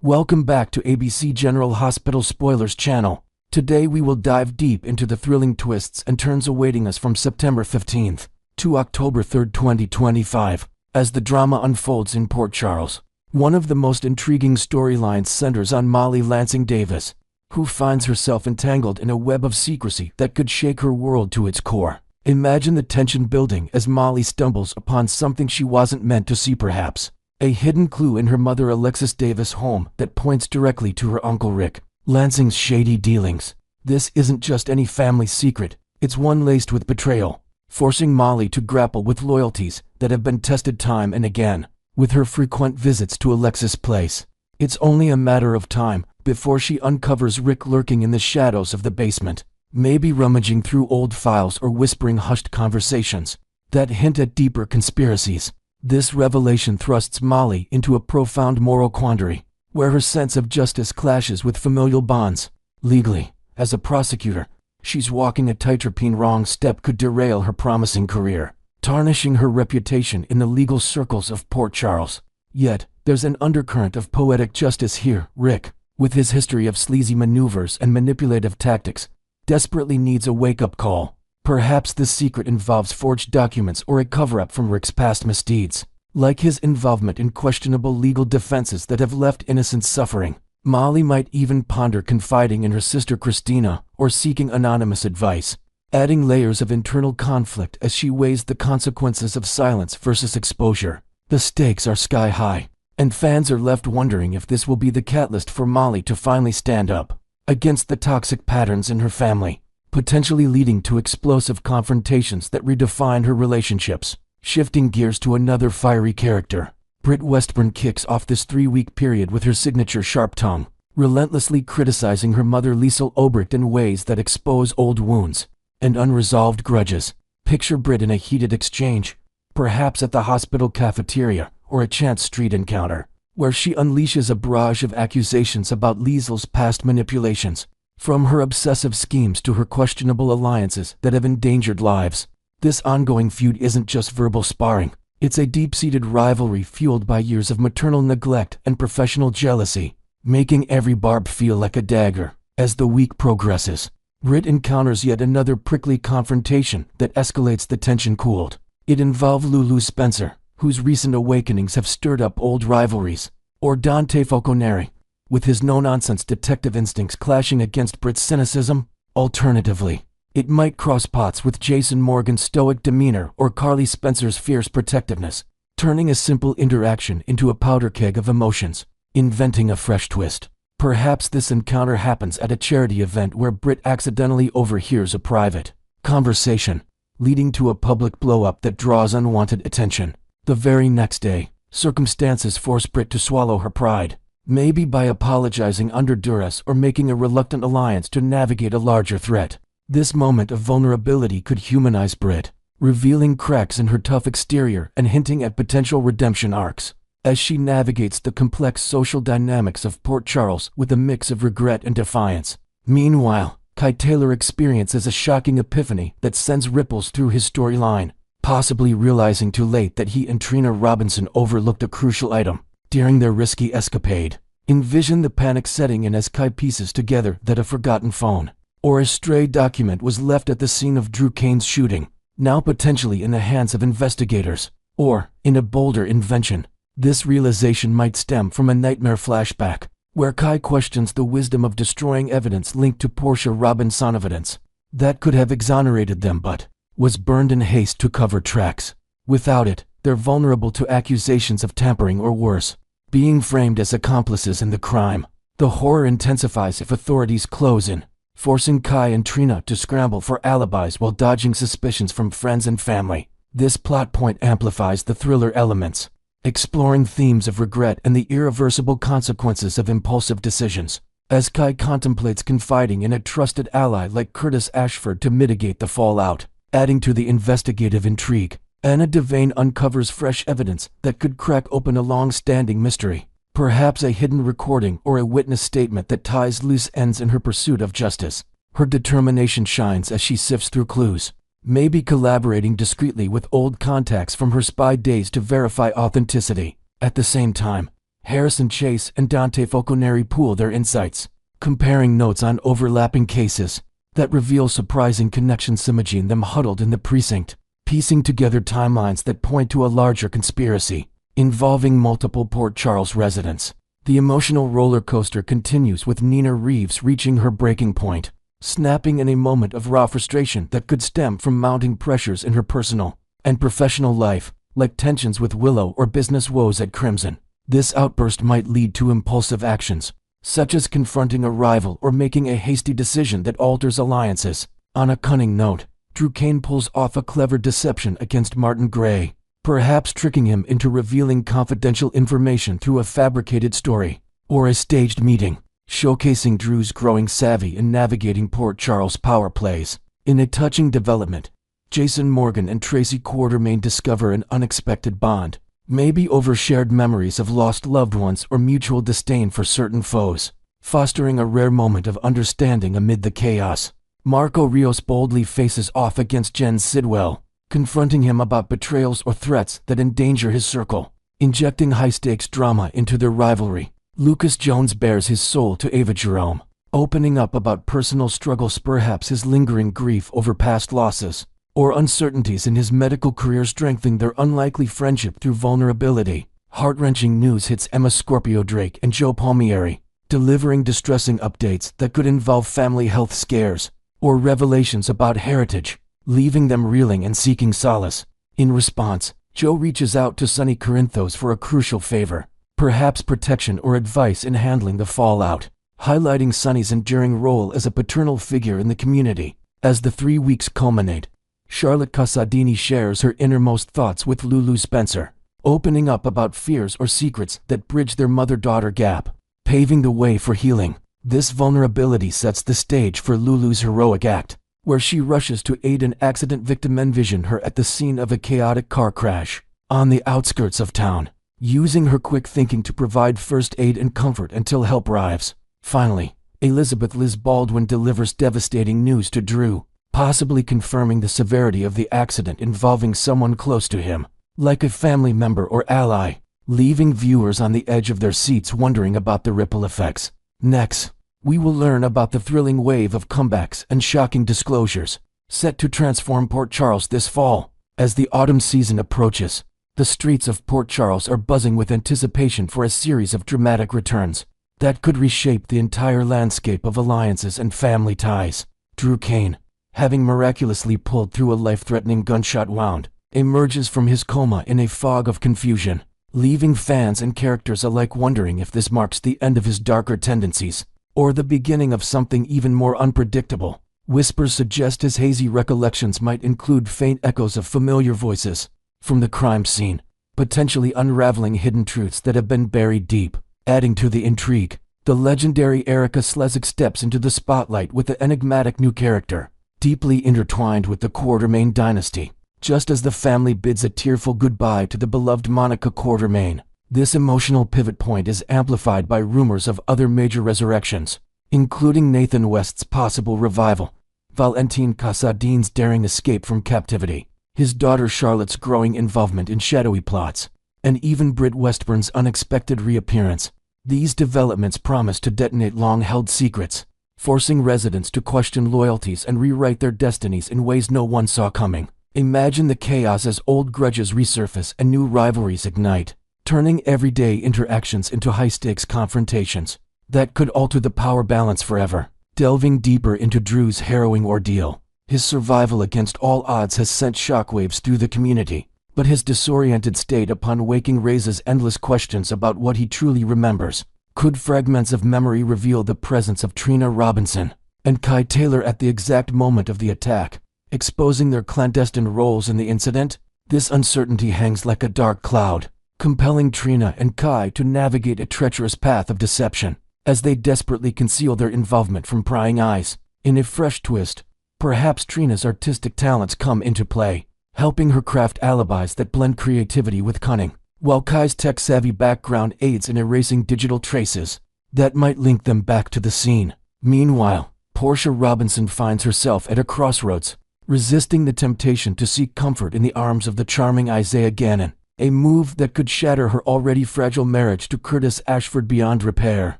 Welcome back to ABC General Hospital Spoilers channel. Today we will dive deep into the thrilling twists and turns awaiting us from September 15th to October 3rd, 2025, as the drama unfolds in Port Charles. One of the most intriguing storylines centers on Molly Lansing Davis, who finds herself entangled in a web of secrecy that could shake her world to its core. Imagine the tension building as Molly stumbles upon something she wasn't meant to see, perhaps a hidden clue in her mother Alexis Davis' home that points directly to her uncle Rick Lansing's shady dealings. This isn't just any family secret, it's one laced with betrayal, forcing Molly to grapple with loyalties that have been tested time and again. With her frequent visits to Alexis' place, it's only a matter of time before she uncovers Rick lurking in the shadows of the basement, maybe rummaging through old files or whispering hushed conversations that hint at deeper conspiracies. This revelation thrusts Molly into a profound moral quandary, where her sense of justice clashes with familial bonds. Legally, as a prosecutor, she's walking a tightrope. Wrong step could derail her promising career, tarnishing her reputation in the legal circles of Port Charles. Yet, there's an undercurrent of poetic justice here. Rick, with his history of sleazy maneuvers and manipulative tactics, desperately needs a wake-up call. Perhaps this secret involves forged documents or a cover-up from Rick's past misdeeds, like his involvement in questionable legal defenses that have left innocents suffering. Molly might even ponder confiding in her sister Christina or seeking anonymous advice, adding layers of internal conflict as she weighs the consequences of silence versus exposure. The stakes are sky high, and fans are left wondering if this will be the catalyst for Molly to finally stand up against the toxic patterns in her family, potentially leading to explosive confrontations that redefine her relationships. Shifting gears to another fiery character, Britt Westburn kicks off this 3-week period with her signature sharp tongue, relentlessly criticizing her mother Liesl Obrecht in ways that expose old wounds and unresolved grudges. Picture Britt in a heated exchange, perhaps at the hospital cafeteria or a chance street encounter, where she unleashes a barrage of accusations about Liesl's past manipulations, from her obsessive schemes to her questionable alliances that have endangered lives. This ongoing feud isn't just verbal sparring, it's a deep-seated rivalry fueled by years of maternal neglect and professional jealousy, making every barb feel like a dagger. As the week progresses, Britt encounters yet another prickly confrontation that escalates the tension cooled. It involved Lulu Spencer, whose recent awakenings have stirred up old rivalries, or Dante Falconeri, with his no-nonsense detective instincts clashing against Britt's cynicism. Alternatively, it might cross paths with Jason Morgan's stoic demeanor or Carly Spencer's fierce protectiveness, turning a simple interaction into a powder keg of emotions, inventing a fresh twist. Perhaps this encounter happens at a charity event where Britt accidentally overhears a private conversation, leading to a public blow-up that draws unwanted attention. The very next day, circumstances force Britt to swallow her pride, maybe by apologizing under duress or making a reluctant alliance to navigate a larger threat. This moment of vulnerability could humanize Britt, revealing cracks in her tough exterior and hinting at potential redemption arcs, as she navigates the complex social dynamics of Port Charles with a mix of regret and defiance. Meanwhile, Kai Taylor experiences a shocking epiphany that sends ripples through his storyline, possibly realizing too late that he and Trina Robinson overlooked a crucial item during their risky escapade. Envision the panic setting in as Kai pieces together that a forgotten phone or a stray document was left at the scene of Drew Kane's shooting, now potentially in the hands of investigators, or, in a bolder invention, this realization might stem from a nightmare flashback, where Kai questions the wisdom of destroying evidence linked to Portia Robinson, evidence that could have exonerated them but was burned in haste to cover tracks. Without it, they're vulnerable to accusations of tampering or worse, being framed as accomplices in the crime. The horror intensifies if authorities close in, forcing Kai and Trina to scramble for alibis while dodging suspicions from friends and family. This plot point amplifies the thriller elements, exploring themes of regret and the irreversible consequences of impulsive decisions, as Kai contemplates confiding in a trusted ally like Curtis Ashford to mitigate the fallout. Adding to the investigative intrigue, Anna Devane uncovers fresh evidence that could crack open a long-standing mystery, perhaps a hidden recording or a witness statement that ties loose ends in her pursuit of justice. Her determination shines as she sifts through clues, maybe collaborating discreetly with old contacts from her spy days to verify authenticity. At the same time, Harrison Chase and Dante Falconeri pool their insights, comparing notes on overlapping cases that reveal surprising connections. Imagine them huddled in the precinct, piecing together timelines that point to a larger conspiracy involving multiple Port Charles residents. The emotional roller coaster continues, with Nina Reeves reaching her breaking point, snapping in a moment of raw frustration that could stem from mounting pressures in her personal and professional life, like tensions with Willow or business woes at Crimson. This outburst might lead to impulsive actions, such as confronting a rival or making a hasty decision that alters alliances. On a cunning note, Drew Kane pulls off a clever deception against Martin Gray, perhaps tricking him into revealing confidential information through a fabricated story or a staged meeting, showcasing Drew's growing savvy in navigating Port Charles power plays. In a touching development, Jason Morgan and Tracy Quartermain discover an unexpected bond, maybe over shared memories of lost loved ones or mutual disdain for certain foes, fostering a rare moment of understanding amid the chaos. Marco Rios boldly faces off against Jens Sidwell, confronting him about betrayals or threats that endanger his circle, injecting high-stakes drama into their rivalry. Lucas Jones bares his soul to Ava Jerome, opening up about personal struggles, perhaps his lingering grief over past losses, or uncertainties in his medical career, strengthening their unlikely friendship through vulnerability. Heart-wrenching news hits Emma Scorpio Drake and Joe Palmieri, delivering distressing updates that could involve family health scares or revelations about heritage, leaving them reeling and seeking solace. In response, Joe reaches out to Sonny Corinthos for a crucial favor, perhaps protection or advice in handling the fallout, highlighting Sonny's enduring role as a paternal figure in the community. As the 3 weeks culminate, Charlotte Casadini shares her innermost thoughts with Lulu Spencer, opening up about fears or secrets that bridge their mother-daughter gap, paving the way for healing. This vulnerability sets the stage for Lulu's heroic act, where she rushes to aid an accident victim. Envision her at the scene of a chaotic car crash on the outskirts of town, using her quick thinking to provide first aid and comfort until help arrives. Finally, Elizabeth Liz Baldwin delivers devastating news to Drew, possibly confirming the severity of the accident involving someone close to him, like a family member or ally, leaving viewers on the edge of their seats wondering about the ripple effects. Next, we will learn about the thrilling wave of comebacks and shocking disclosures set to transform Port Charles this fall. As the autumn season approaches, the streets of Port Charles are buzzing with anticipation for a series of dramatic returns that could reshape the entire landscape of alliances and family ties. Drew Kane, having miraculously pulled through a life-threatening gunshot wound, emerges from his coma in a fog of confusion, leaving fans and characters alike wondering if this marks the end of his darker tendencies, or the beginning of something even more unpredictable. Whispers suggest his hazy recollections might include faint echoes of familiar voices from the crime scene, potentially unraveling hidden truths that have been buried deep. Adding to the intrigue, the legendary Erica Slezak steps into the spotlight with an enigmatic new character, deeply intertwined with the Quartermain dynasty. Just as the family bids a tearful goodbye to the beloved Monica Quartermain, this emotional pivot point is amplified by rumors of other major resurrections, including Nathan West's possible revival, Valentine Casadin's daring escape from captivity, his daughter Charlotte's growing involvement in shadowy plots, and even Britt Westburn's unexpected reappearance. These developments promise to detonate long-held secrets, forcing residents to question loyalties and rewrite their destinies in ways no one saw coming. Imagine the chaos as old grudges resurface and new rivalries ignite, turning everyday interactions into high-stakes confrontations that could alter the power balance forever. Delving deeper into Drew's harrowing ordeal, his survival against all odds has sent shockwaves through the community, but his disoriented state upon waking raises endless questions about what he truly remembers. Could fragments of memory reveal the presence of Trina Robinson and Kai Taylor at the exact moment of the attack, exposing their clandestine roles in the incident? This uncertainty hangs like a dark cloud, compelling Trina and Kai to navigate a treacherous path of deception as they desperately conceal their involvement from prying eyes. In a fresh twist, perhaps Trina's artistic talents come into play, helping her craft alibis that blend creativity with cunning, while Kai's tech-savvy background aids in erasing digital traces that might link them back to the scene. Meanwhile, Portia Robinson finds herself at a crossroads, resisting the temptation to seek comfort in the arms of the charming Isaiah Gannon. a move that could shatter her already fragile marriage to Curtis Ashford beyond repair.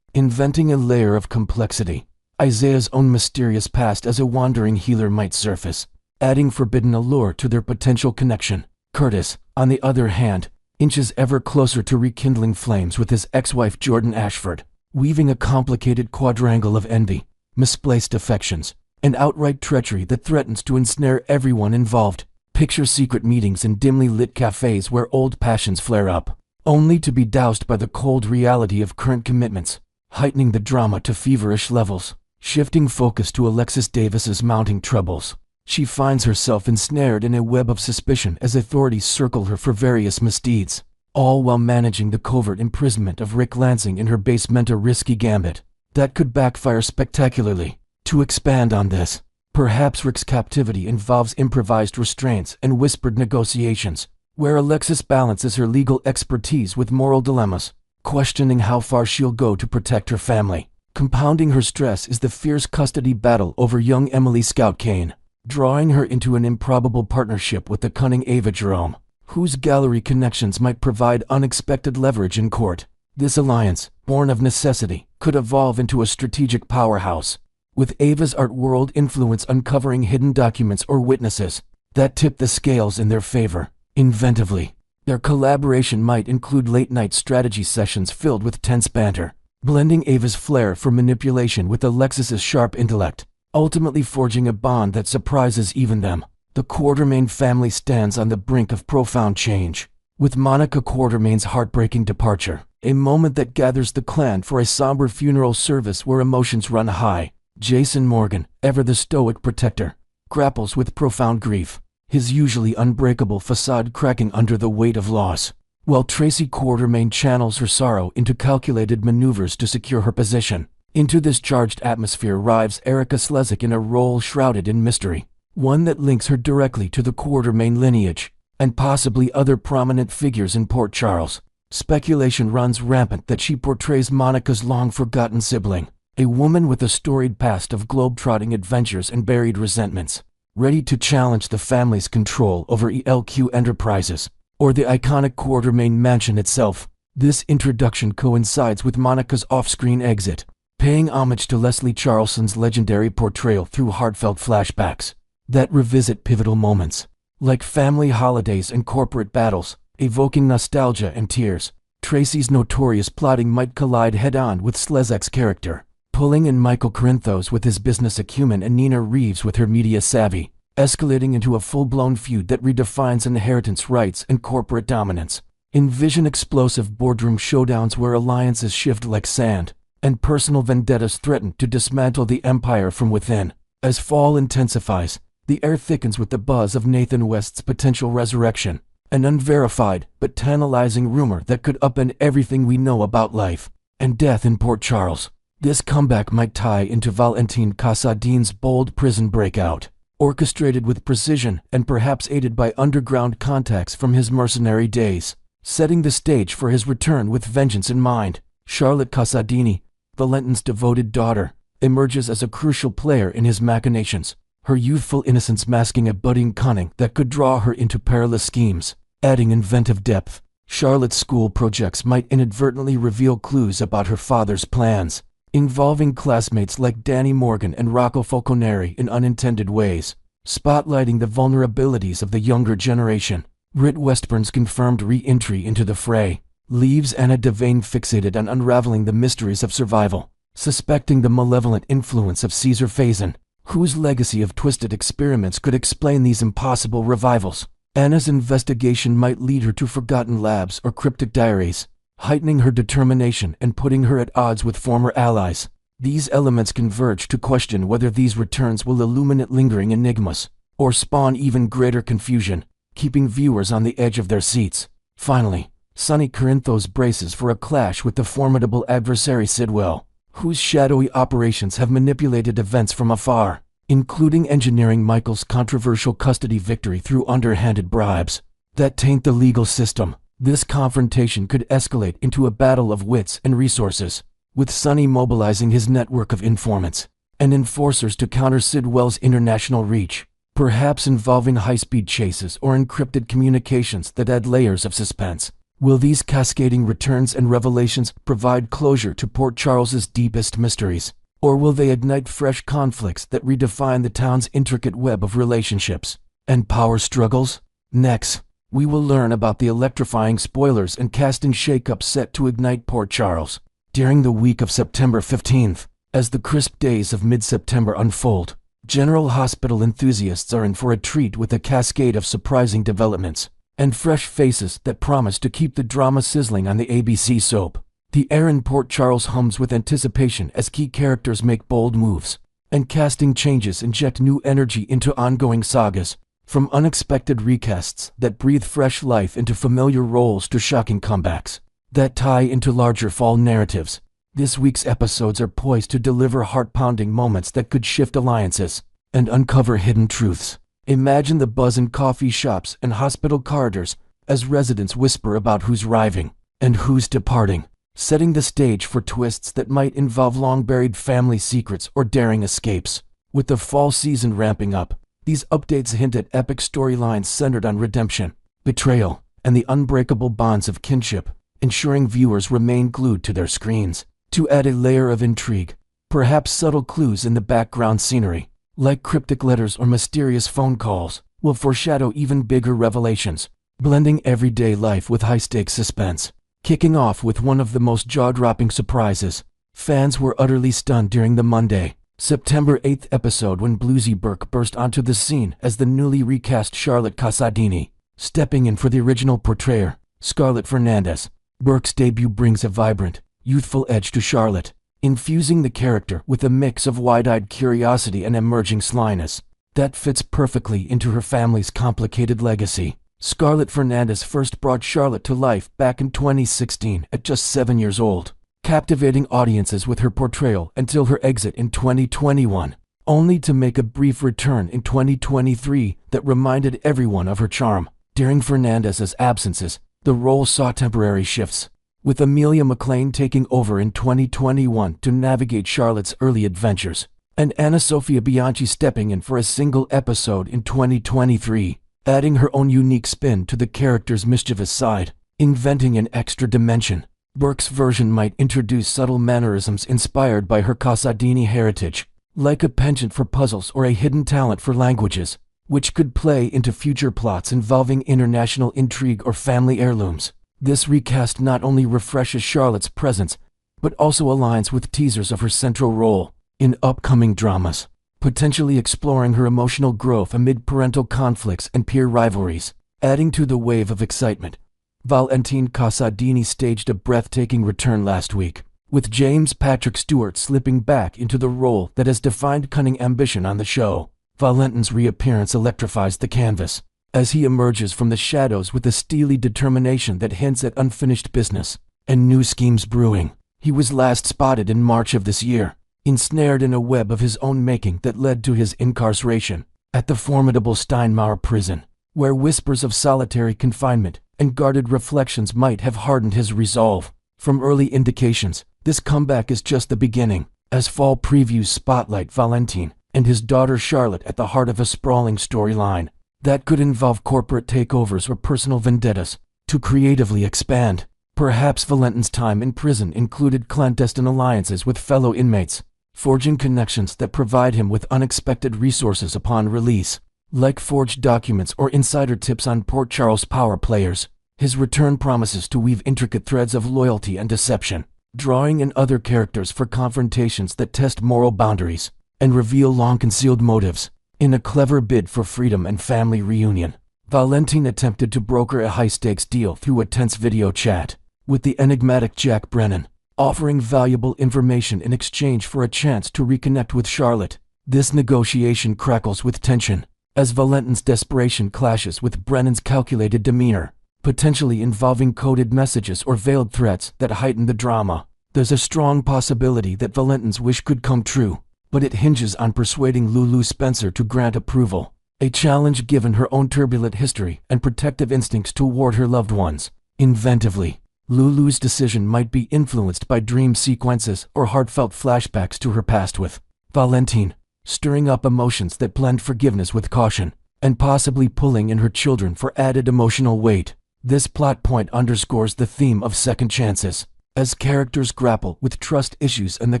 Inventing a layer of complexity, Isaiah's own mysterious past as a wandering healer might surface, adding forbidden allure to their potential connection. Curtis, on the other hand, inches ever closer to rekindling flames with his ex-wife Jordan Ashford, weaving a complicated quadrangle of envy, misplaced affections, and outright treachery that threatens to ensnare everyone involved. Picture secret meetings in dimly lit cafes where old passions flare up, only to be doused by the cold reality of current commitments, heightening the drama to feverish levels. Shifting focus to Alexis Davis's mounting troubles, she finds herself ensnared in a web of suspicion as authorities circle her for various misdeeds, all while managing the covert imprisonment of Rick Lansing in her basement, a risky gambit that could backfire spectacularly. To expand on this, perhaps Rick's captivity involves improvised restraints and whispered negotiations, where Alexis balances her legal expertise with moral dilemmas, questioning how far she'll go to protect her family. Compounding her stress is the fierce custody battle over young Emily Scout Kane, drawing her into an improbable partnership with the cunning Ava Jerome, whose gallery connections might provide unexpected leverage in court. This alliance, born of necessity, could evolve into a strategic powerhouse, with Ava's art world influence uncovering hidden documents or witnesses that tip the scales in their favor. Inventively, their collaboration might include late-night strategy sessions filled with tense banter, blending Ava's flair for manipulation with Alexis's sharp intellect, ultimately forging a bond that surprises even them. The Quartermaine family stands on the brink of profound change, with Monica Quartermaine's heartbreaking departure, a moment that gathers the clan for a somber funeral service where emotions run high. Jason Morgan, ever the stoic protector, grapples with profound grief, his usually unbreakable facade cracking under the weight of loss, while Tracy Quartermaine channels her sorrow into calculated maneuvers to secure her position. Into this charged atmosphere arrives Erica Slezak in a role shrouded in mystery, one that links her directly to the Quartermaine lineage, and possibly other prominent figures in Port Charles. Speculation runs rampant that she portrays Monica's long-forgotten sibling, a woman with a storied past of globe-trotting adventures and buried resentments, ready to challenge the family's control over ELQ Enterprises, or the iconic Quartermaine mansion itself. This introduction coincides with Monica's off-screen exit, paying homage to Leslie Charleson's legendary portrayal through heartfelt flashbacks that revisit pivotal moments, like family holidays and corporate battles, evoking nostalgia and tears. Tracy's notorious plotting might collide head-on with Slezak's character, pulling in Michael Corinthos with his business acumen and Nina Reeves with her media savvy, escalating into a full-blown feud that redefines inheritance rights and corporate dominance. Envision explosive boardroom showdowns where alliances shift like sand, and personal vendettas threaten to dismantle the empire from within. As fall intensifies, the air thickens with the buzz of Nathan West's potential resurrection, an unverified but tantalizing rumor that could upend everything we know about life and death in Port Charles. This comeback might tie into Valentin Casadin's bold prison breakout, orchestrated with precision and perhaps aided by underground contacts from his mercenary days, setting the stage for his return with vengeance in mind. Charlotte Casadini, Valentin's devoted daughter, emerges as a crucial player in his machinations, her youthful innocence masking a budding cunning that could draw her into perilous schemes. Adding inventive depth, Charlotte's school projects might inadvertently reveal clues about her father's plans, involving classmates like Danny Morgan and Rocco Falconeri in unintended ways, spotlighting the vulnerabilities of the younger generation. Britt Westburn's confirmed re-entry into the fray leaves Anna Devane fixated on unraveling the mysteries of survival, suspecting the malevolent influence of Caesar Faison, whose legacy of twisted experiments could explain these impossible revivals. Anna's investigation might lead her to forgotten labs or cryptic diaries, heightening her determination and putting her at odds with former allies. These elements converge to question whether these returns will illuminate lingering enigmas, or spawn even greater confusion, keeping viewers on the edge of their seats. Finally, Sonny Corinthos braces for a clash with the formidable adversary Sidwell, whose shadowy operations have manipulated events from afar, including engineering Michael's controversial custody victory through underhanded bribes that taint the legal system. This confrontation could escalate into a battle of wits and resources, with Sonny mobilizing his network of informants and enforcers to counter Sidwell's international reach. perhaps involving high-speed chases or encrypted communications that add layers of suspense. Will these cascading returns and revelations provide closure to Port Charles's deepest mysteries? Or will they ignite fresh conflicts that redefine the town's intricate web of relationships and power struggles? Next, we will learn about the electrifying spoilers and casting shakeups set to ignite Port Charles during the week of September 15th. As the crisp days of mid-September unfold, General Hospital enthusiasts are in for a treat with a cascade of surprising developments and fresh faces that promise to keep the drama sizzling on the ABC soap. The air in Port Charles hums with anticipation as key characters make bold moves, and casting changes inject new energy into ongoing sagas, from unexpected recasts that breathe fresh life into familiar roles to shocking comebacks that tie into larger fall narratives. This week's episodes are poised to deliver heart-pounding moments that could shift alliances and uncover hidden truths. Imagine the buzz in coffee shops and hospital corridors as residents whisper about who's arriving and who's departing, setting the stage for twists that might involve long-buried family secrets or daring escapes. With the fall season ramping up, these updates hint at epic storylines centered on redemption, betrayal, and the unbreakable bonds of kinship, ensuring viewers remain glued to their screens. To add a layer of intrigue, perhaps subtle clues in the background scenery, like cryptic letters or mysterious phone calls, will foreshadow even bigger revelations, blending everyday life with high-stakes suspense. Kicking off with one of the most jaw-dropping surprises, fans were utterly stunned during the Monday, September 8th episode when Bluesy Burke burst onto the scene as the newly recast Charlotte Casadini, stepping in for the original portrayer, Scarlett Fernandez. Burke's debut brings a vibrant, youthful edge to Charlotte, infusing the character with a mix of wide-eyed curiosity and emerging slyness that fits perfectly into her family's complicated legacy. Scarlett Fernandez first brought Charlotte to life back in 2016 at just 7 years old, captivating audiences with her portrayal until her exit in 2021, only to make a brief return in 2023 that reminded everyone of her charm. During Fernandez's absences, the role saw temporary shifts, with Amelia McLean taking over in 2021 to navigate Charlotte's early adventures, and Anna Sophia Bianchi stepping in for a single episode in 2023, adding her own unique spin to the character's mischievous side. Inventing an extra dimension, Burke's version might introduce subtle mannerisms inspired by her Casadini heritage, like a penchant for puzzles or a hidden talent for languages, which could play into future plots involving international intrigue or family heirlooms. This recast not only refreshes Charlotte's presence, but also aligns with teasers of her central role in upcoming dramas, potentially exploring her emotional growth amid parental conflicts and peer rivalries. Adding to the wave of excitement, Valentine Casadini staged a breathtaking return last week, with James Patrick Stewart slipping back into the role that has defined cunning ambition on the show. Valentine's reappearance electrifies the canvas, as he emerges from the shadows with a steely determination that hints at unfinished business and new schemes brewing. He was last spotted in March of this year, ensnared in a web of his own making that led to his incarceration at the formidable Steinmauer prison, where whispers of solitary confinement and guarded reflections might have hardened his resolve. From early indications, this comeback is just the beginning, as fall previews spotlight Valentine and his daughter Charlotte at the heart of a sprawling storyline that could involve corporate takeovers or personal vendettas. To creatively expand, perhaps Valentine's time in prison included clandestine alliances with fellow inmates, forging connections that provide him with unexpected resources upon release, like forged documents or insider tips on Port Charles power players. His return promises to weave intricate threads of loyalty and deception, drawing in other characters for confrontations that test moral boundaries and reveal long-concealed motives. In a clever bid for freedom and family reunion, Valentine attempted to broker a high-stakes deal through a tense video chat with the enigmatic Jack Brennan, offering valuable information in exchange for a chance to reconnect with Charlotte. This negotiation crackles with tension, as Valentine's desperation clashes with Brennan's calculated demeanor, potentially involving coded messages or veiled threats that heighten the drama. There's a strong possibility that Valentine's wish could come true, but it hinges on persuading Lulu Spencer to grant approval, a challenge given her own turbulent history and protective instincts toward her loved ones. Inventively, Lulu's decision might be influenced by dream sequences or heartfelt flashbacks to her past with Valentine. stirring up emotions that blend forgiveness with caution, and possibly pulling in her children for added emotional weight. This plot point underscores the theme of second chances, as characters grapple with trust issues and the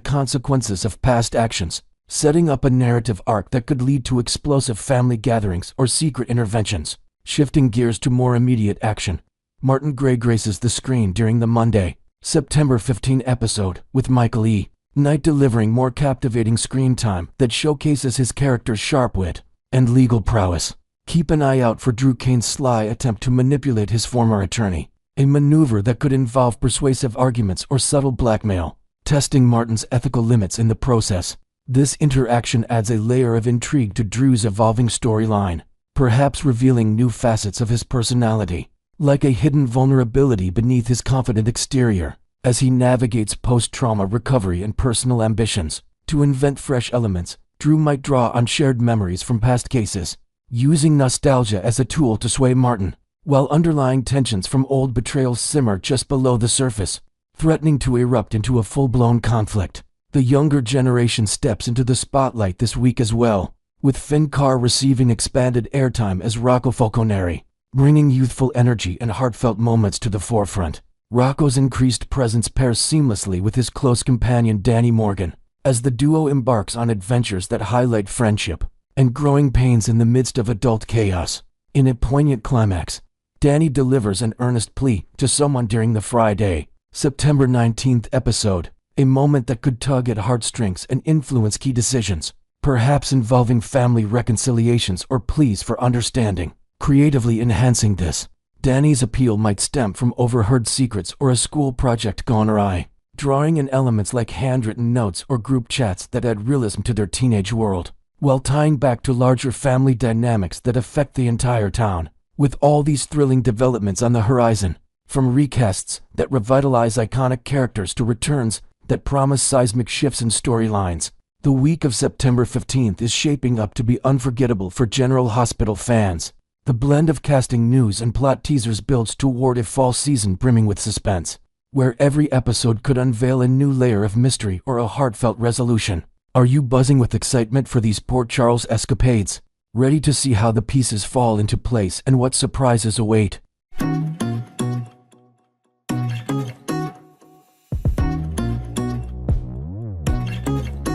consequences of past actions, setting up a narrative arc that could lead to explosive family gatherings or secret interventions. Shifting gears to more immediate action, Martin Gray graces the screen during the Monday, September 15 episode, with Michael E. Knight delivering more captivating screen time that showcases his character's sharp wit and legal prowess. Keep an eye out for Drew Kane's sly attempt to manipulate his former attorney, a maneuver that could involve persuasive arguments or subtle blackmail, testing Martin's ethical limits in the process. This interaction adds a layer of intrigue to Drew's evolving storyline, perhaps revealing new facets of his personality, like a hidden vulnerability beneath his confident exterior, as he navigates post-trauma recovery and personal ambitions. To invent fresh elements, Drew might draw on shared memories from past cases, using nostalgia as a tool to sway Martin, while underlying tensions from old betrayals simmer just below the surface, threatening to erupt into a full-blown conflict. The younger generation steps into the spotlight this week as well, with Finn Carr receiving expanded airtime as Rocco Falconeri, bringing youthful energy and heartfelt moments to the forefront. Rocco's increased presence pairs seamlessly with his close companion Danny Morgan, as the duo embarks on adventures that highlight friendship and growing pains in the midst of adult chaos. In a poignant climax, Danny delivers an earnest plea to someone during the Friday, September 19th episode, a moment that could tug at heartstrings and influence key decisions, perhaps involving family reconciliations or pleas for understanding. Creatively enhancing this, Danny's appeal might stem from overheard secrets or a school project gone awry, drawing in elements like handwritten notes or group chats that add realism to their teenage world, while tying back to larger family dynamics that affect the entire town. With all these thrilling developments on the horizon, from recasts that revitalize iconic characters to returns that promise seismic shifts in storylines, the week of September 15th is shaping up to be unforgettable for General Hospital fans. The blend of casting news and plot teasers builds toward a fall season brimming with suspense, where every episode could unveil a new layer of mystery or a heartfelt resolution. Are you buzzing with excitement for these Port Charles escapades? Ready to see how the pieces fall into place and what surprises await?